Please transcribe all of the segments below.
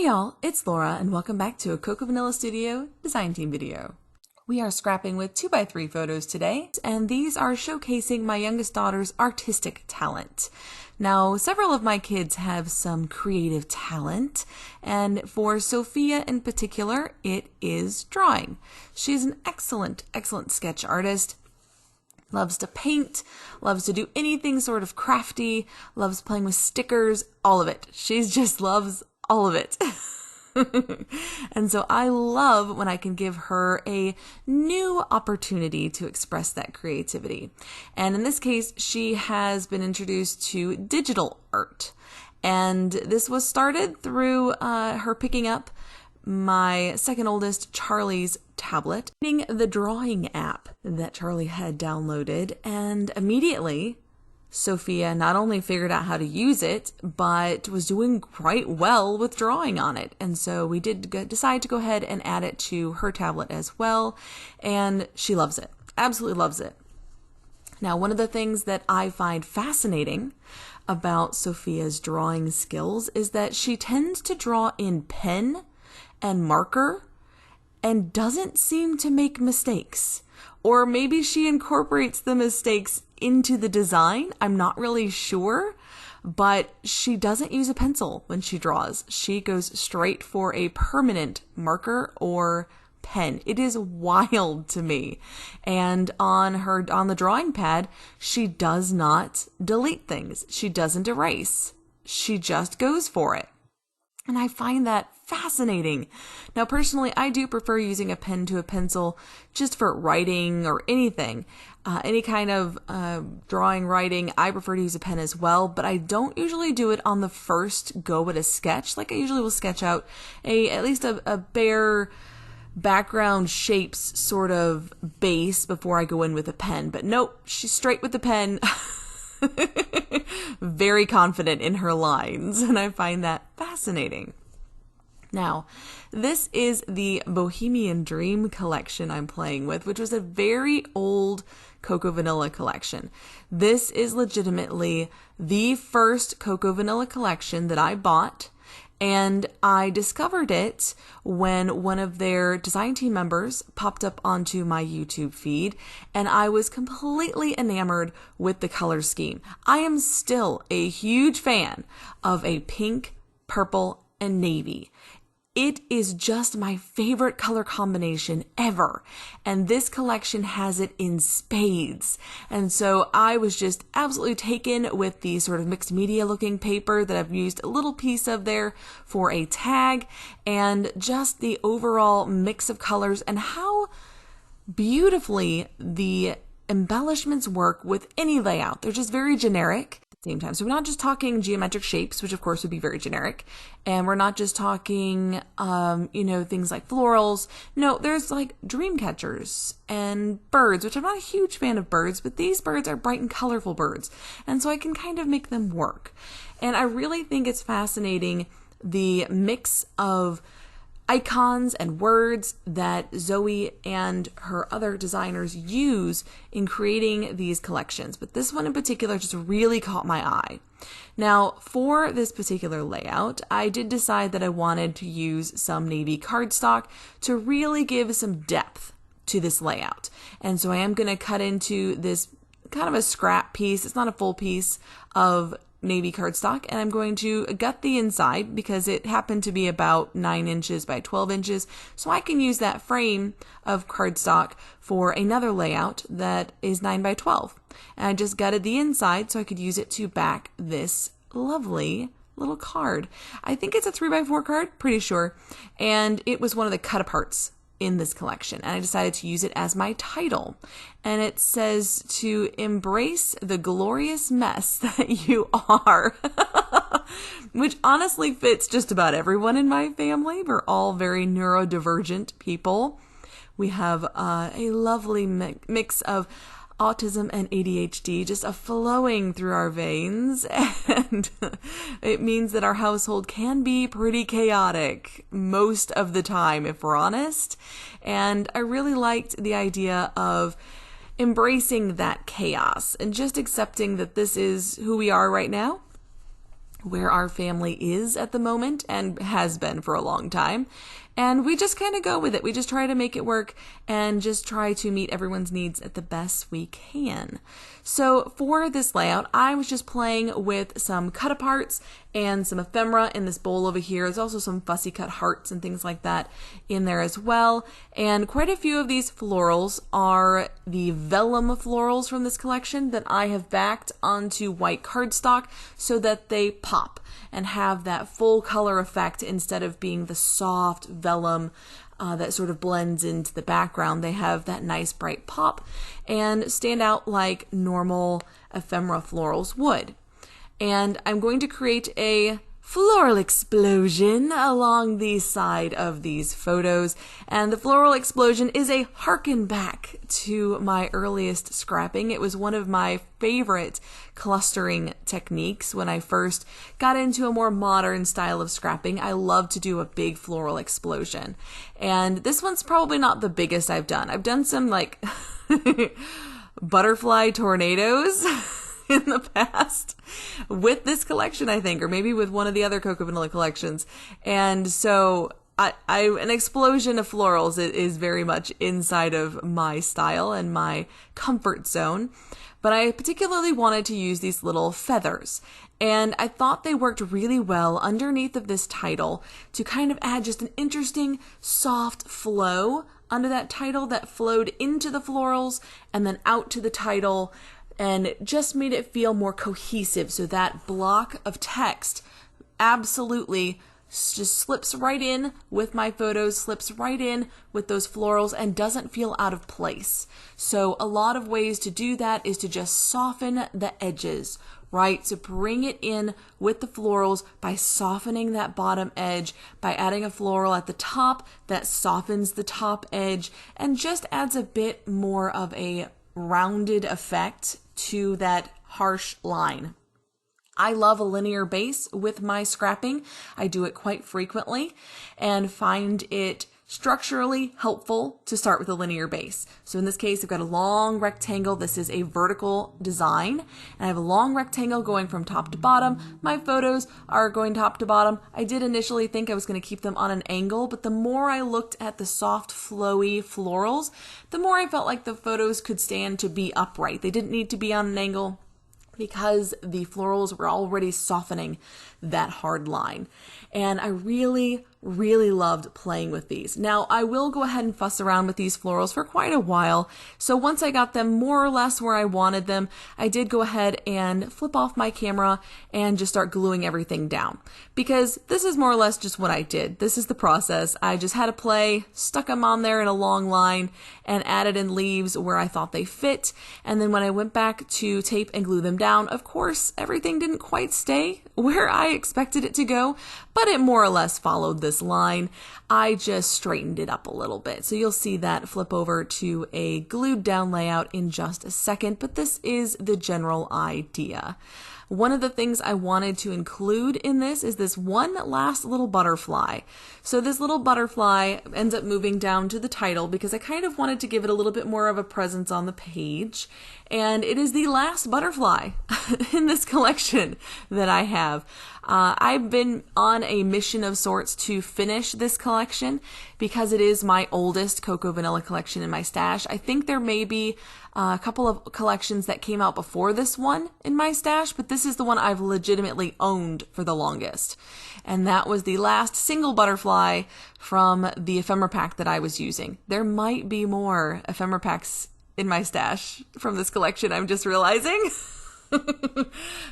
Hey y'all, it's Laura and welcome back to a Cocoa Vanilla Studio design team video. We are scrapping with 2x3 photos today, and these are showcasing my youngest daughter's artistic talent. Now, several of my kids have some creative talent, and for Sophia in particular, it is drawing. She's an excellent sketch artist. Loves to paint, loves to do anything sort of crafty, loves playing with stickers, all of it. She just loves all of it. And so I love when I can give her a new opportunity to express that creativity. And in this case, she has been introduced to digital art. And this was started through her picking up my second oldest, Charlie's tablet, reading the drawing app that Charlie had downloaded, and immediately Sophia not only figured out how to use it, but was doing quite well with drawing on it. And so we did decide to go ahead and add it to her tablet as well, and she loves it, absolutely loves it. Now, one of the things that I find fascinating about Sophia's drawing skills is that she tends to draw in pen and marker and doesn't seem to make mistakes. Or maybe she incorporates the mistakes into the design. I'm not really sure, but she doesn't use a pencil when she draws. She goes straight for a permanent marker or pen. It is wild to me. And on the drawing pad, she does not delete things. She doesn't erase. She just goes for it. And I find that fascinating. Now, personally, I do prefer using a pen to a pencil just for writing or anything. Any kind of drawing, writing, I prefer to use a pen as well, but I don't usually do it on the first go at a sketch. Like I usually will sketch out at least a bare background shapes sort of base before I go in with a pen. But nope, she's straight with the pen. Very confident in her lines, and I find that fascinating. Now, this is the Bohemian Dream collection I'm playing with, which was a very old Cocoa Vanilla collection. This is legitimately the first Cocoa Vanilla collection that I bought, and I discovered it when one of their design team members popped up onto my YouTube feed, and I was completely enamored with the color scheme. I am still a huge fan of a pink, purple, and navy. It is just my favorite color combination ever, and this collection has it in spades. And so I was just absolutely taken with the sort of mixed media looking paper that I've used a little piece of there for a tag, and just the overall mix of colors and how beautifully the embellishments work with any layout. They're just very generic at the same time. So we're not just talking geometric shapes, which of course would be very generic, and we're not just talking, things like florals. No, there's like dream catchers and birds, which I'm not a huge fan of birds, but these birds are bright and colorful birds, and so I can kind of make them work. And I really think it's fascinating the mix of icons and words that Zoe and her other designers use in creating these collections. But this one in particular just really caught my eye. Now, for this particular layout, I did decide that I wanted to use some navy cardstock to really give some depth to this layout. And so I am going to cut into this kind of a scrap piece. It's not a full piece of navy cardstock, and I'm going to gut the inside because it happened to be about 9 inches by 12 inches, so I can use that frame of cardstock for another layout that is 9 by 12. And I just gutted the inside so I could use it to back this lovely little card. I think it's a 3x4 card, pretty sure, and it was one of the cut aparts in this collection, and I decided to use it as my title. And it says to embrace the glorious mess that you are, which honestly fits just about everyone in my family. We're all very neurodivergent people. We have a lovely mix of autism and ADHD just flowing through our veins, and it means that our household can be pretty chaotic most of the time, if we're honest. And I really liked the idea of embracing that chaos and just accepting that this is who we are right now. where our family is at the moment and has been for a long time. And we just kind of go with it. We just try to make it work and just try to meet everyone's needs at the best we can. So for this layout, I was just playing with some cut aparts and some ephemera in this bowl over here. There's also some fussy cut hearts and things like that in there as well. And quite a few of these florals are the vellum florals from this collection that I have backed onto white cardstock so that they pop and have that full color effect instead of being the soft vellum that sort of blends into the background. They have that nice bright pop and stand out like normal ephemera florals would. And I'm going to create a floral explosion along the side of these photos. And the floral explosion is a harken back to my earliest scrapping. It was one of my favorite clustering techniques when I first got into a more modern style of scrapping. I love to do a big floral explosion. And this one's probably not the biggest I've done. I've done some like butterfly tornadoes in the past with this collection, I think, or maybe with one of the other Cocoa Vanilla collections. And so an explosion of florals is very much inside of my style and my comfort zone. But I particularly wanted to use these little feathers. And I thought they worked really well underneath of this title to kind of add just an interesting soft flow under that title that flowed into the florals and then out to the title, and it just made it feel more cohesive. So that block of text absolutely just slips right in with my photos, slips right in with those florals, and doesn't feel out of place. So a lot of ways to do that is to just soften the edges, right? So bring it in with the florals by softening that bottom edge, by adding a floral at the top that softens the top edge and just adds a bit more of a rounded effect to that harsh line. I love a linear base with my scrapping. I do it quite frequently and find it structurally helpful to start with a linear base. So in this case, I've got a long rectangle. This is a vertical design, and I have a long rectangle going from top to bottom. My photos are going top to bottom. I did initially think I was going to keep them on an angle, but the more I looked at the soft, flowy florals, the more I felt like the photos could stand to be upright. They didn't need to be on an angle because the florals were already softening that hard line. And I really loved playing with these. Now, I will go ahead and fuss around with these florals for quite a while. So once I got them more or less where I wanted them, I did go ahead and flip off my camera and just start gluing everything down. Because this is more or less just what I did. This is the process. I just had to play, stuck them on there in a long line, and added in leaves where I thought they fit. And then when I went back to tape and glue them down, of course, everything didn't quite stay where I expected it to go, but it more or less followed this line. I just straightened it up a little bit. So you'll see that flip over to a glued down layout in just a second, but this is the general idea. One of the things I wanted to include in this is this one last little butterfly. So this little butterfly ends up moving down to the title because I kind of wanted to give it a little bit more of a presence on the page. And it is the last butterfly in this collection that I have. I've been on a mission of sorts to finish this collection because it is my oldest Cocoa Vanilla collection in my stash. I think there may be a couple of collections that came out before this one in my stash, but this is the one I've legitimately owned for the longest. And that was the last single butterfly from the ephemera pack that I was using. There might be more ephemera packs in my stash from this collection, I'm just realizing.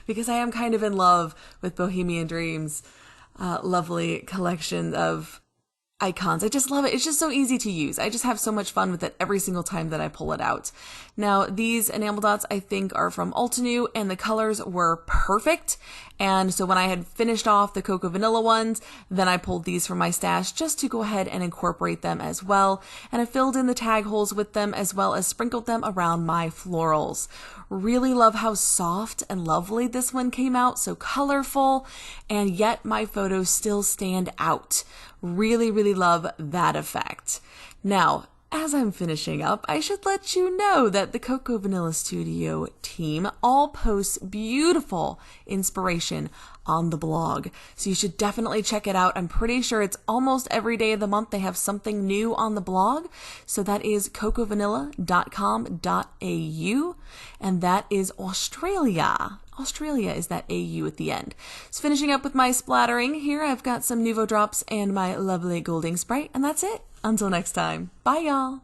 Because I am kind of in love with Bohemian Dream's lovely collection of icons. I just love it. It's just so easy to use. I just have so much fun with it every single time that I pull it out. Now, these enamel dots I think are from Altenew, and the colors were perfect. And so when I had finished off the Cocoa Vanilla ones, then I pulled these from my stash just to go ahead and incorporate them as well. And I filled in the tag holes with them as well as sprinkled them around my florals. Really love how soft and lovely this one came out, so colorful, and yet my photos still stand out. Really love that effect. Now, as I'm finishing up, I should let you know that the Cocoa Vanilla Studio team all posts beautiful inspiration on the blog. So you should definitely check it out. I'm pretty sure it's almost every day of the month they have something new on the blog. So that is cocoavanilla.com.au, and that is Australia. Australia is that AU at the end. So finishing up with my splattering here, I've got some Nuvo drops and my lovely Golding Sprite, and that's it. Until next time. Bye, y'all.